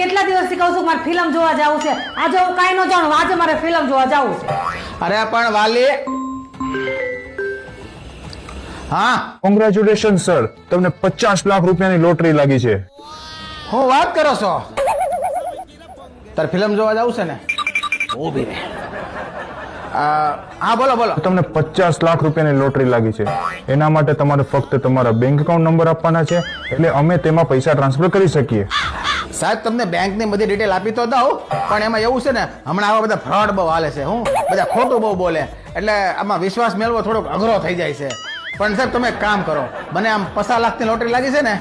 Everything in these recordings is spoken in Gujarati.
કેટલા દિવસથી કહું છું મારે ફિલ્મ જોવા જવું છે. આજે હું કાંઈ ન જાણું, આજે મારે ફિલ્મ જોવા જવું છે. અરે પણ વાલી, હા કોંગ્રેચ્યુલેશન સર, તમને 50 લાખ રૂપિયાની લોટરી લાગી છે. હું વાત કરો છો? તાર ફિલ્મ જોવા જવું છે ને? ઊભી રહે. હા બોલો બોલો. તમને 50 લાખ રૂપિયાની લોટરી લાગી છે. એના માટે તમારે ફક્ત તમારા બેંક એકાઉન્ટ નંબર આપવાના છે, એટલે અમે તેમાં પૈસા ટ્રાન્સફર કરી શકીએ. સાહેબ તમને બેંકની બધી ડિટેલ આપી તો દઉં, પણ એમાં એવું છે ને હમણાં આવા બધા ફ્રોડ બહુ હાલે છે. હું બધા ખોટું બહુ બોલે, એટલે આમાં વિશ્વાસ મેળવો થોડોક અઘરો થઈ જાય છે. પણ સાહેબ તમે એક કામ કરો, મને આમ 50 લાખની લોટરી લાગી છે ને,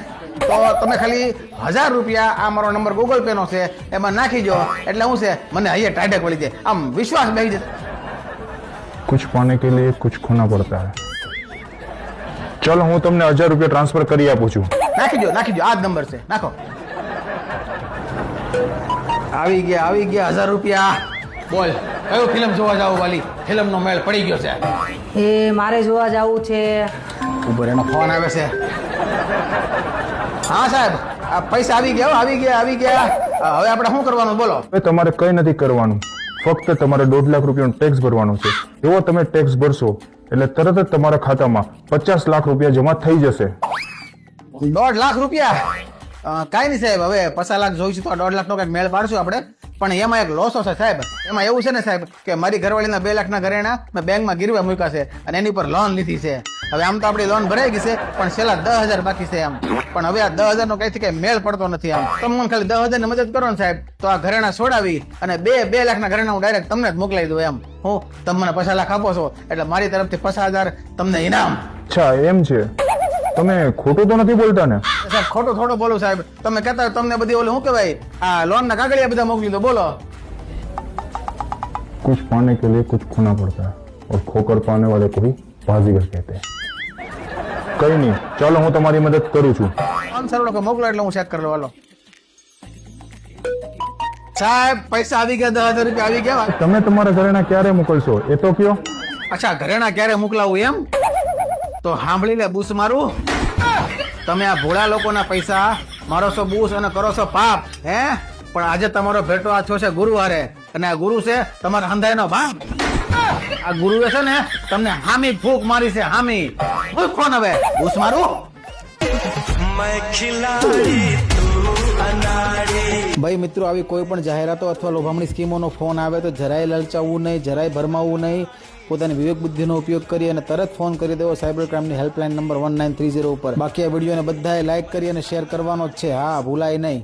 તો તમે ખાલી 1000 રૂપિયા આ મારો નંબર ગૂગલ પે નો છે એમાં નાખી દો, એટલે શું છે મને અહીંયા ટાઢક વળી જાય, આમ વિશ્વાસ બેસી જાય. कुछ पाने के लिए कुछ खोना પડતા है. ચલો હું તમને 1000 રૂપિયા ટ્રાન્સફર કરી આપું છું. નાખી દો આ જ નંબર છે, નાખો. આવી ગયા 1000 રૂપિયા. બોલ કયો ફિલ્મ જોવા જાવ વાલી? ફિલ્મ નો મેળ પડી ગયો છે. એ મારે જોવા જવું છે. ઉપર એનો ફોન આવે છે. હા સાહેબ, આ પૈસા આવી ગયા. હવે આપણે શું કરવાનું બોલો? હવે તમારે કંઈ નથી કરવાનું, ફક્ત તમારે 1.5 લાખ રૂપિયાનો ટેક્સ ભરવાનો છે. એવો તમે ટેક્સ ભરશો એટલે તરત જ તમારા ખાતામાં 50 લાખ રૂપિયા જમા થઈ જશે. 1.5 લાખ રૂપિયા? કાંઈ નહીં સાહેબ, હવે 50 લાખ જોઈશું તો 1.5 લાખનો કંઈક મેળ પાડશું આપણે. પણ એમાં એક લોસો છે સાહેબ. એમાં એવું છે ને સાહેબ કે મારી ઘરવાળીના 2 લાખના ઘરેણા મેં બેંકમાં ગીરવા મૂક્યા છે અને એની પર લોન લીધી છે. હવે આમ તો આપણી લોન ભરાઈ ગઈ છે, પણ છેલ્લા 10,000 બાકી છે. આમ પણ હવે આ 10,000 નો કઈથી કઈ મેળ પડતો નથી. આમ તમે મને ખાલી 10,000 ની મદદ કરો ને સાહેબ, તો આ ઘરેણા છોડાવી અને 2 લાખના ઘરેણા હું ડાયરેક્ટ તમને જ મોકલાવી દઉં. એમ હું તમે મને 50 લાખ આપો છો એટલે મારી તરફથી 50,000 તમને ઇનામ. અચ્છા એમ છે, તમે ખોટું તો નથી બોલતા ને? સાહેબ ખોટું થોડું બોલું સાહેબ. તમે કહેતા તમને બધી ઓલું શું કહેવાય, આ લોન ના કાગળિયા બધા મોકલી દો. બોલો. कुछ पाने के लिए कुछ खोना पड़ता है और खोकर पाने वाले को ही बाजीगर कहते हैं. કઈ નહીં, ચાલો હું તમારી મદદ કરું છું. આન્સર લોકો મોકલો એટલે હું ચેક કરી લઉં. હાલો સાહેબ, પૈસા આવી ગયા. 10,000 રૂપિયા આવી ગયા. તમે તમારા ઘરેણા ક્યારે મોકલશો એ તો કયો. અચ્છા, ઘરેણા ક્યારે મોકલાવું એમ? તો સાંભળી લે બૂસ મારું. તમે આ ભોળા લોકોના પૈસા મારો છો બૂસ અને કરો છો પાપ. હે પણ આજે તમારો ભેટો આ થયો છે ગુરુવારે, અને આ ગુરુ છે તમારા હંધાઈનો બાપ. આ ગુરુએ છે ને તમને હામી ફૂંક મારી છે. હામી ફૂંક કોણ હવે બૂસ મારું? ભાઈ મિત્રો, આવી કોઈ પણ જાહેરાતો અથવા લોભામણી સ્કીમોનો ફોન આવે તો જરાય લલચાવવું નહીં, જરાય ભરમાવવું નહીં. પોતાની વિવેક બુદ્ધિનો ઉપયોગ કરી અને તરત ફોન કરી દેવો સાયબર ક્રાઇમની હેલ્પલાઇન નંબર 1930 ઉપર. બાકી આ વિડીયોને બધાએ લાઇક કરી અને શેર કરવાનો જ છે. હા, ભૂલાય નહીં.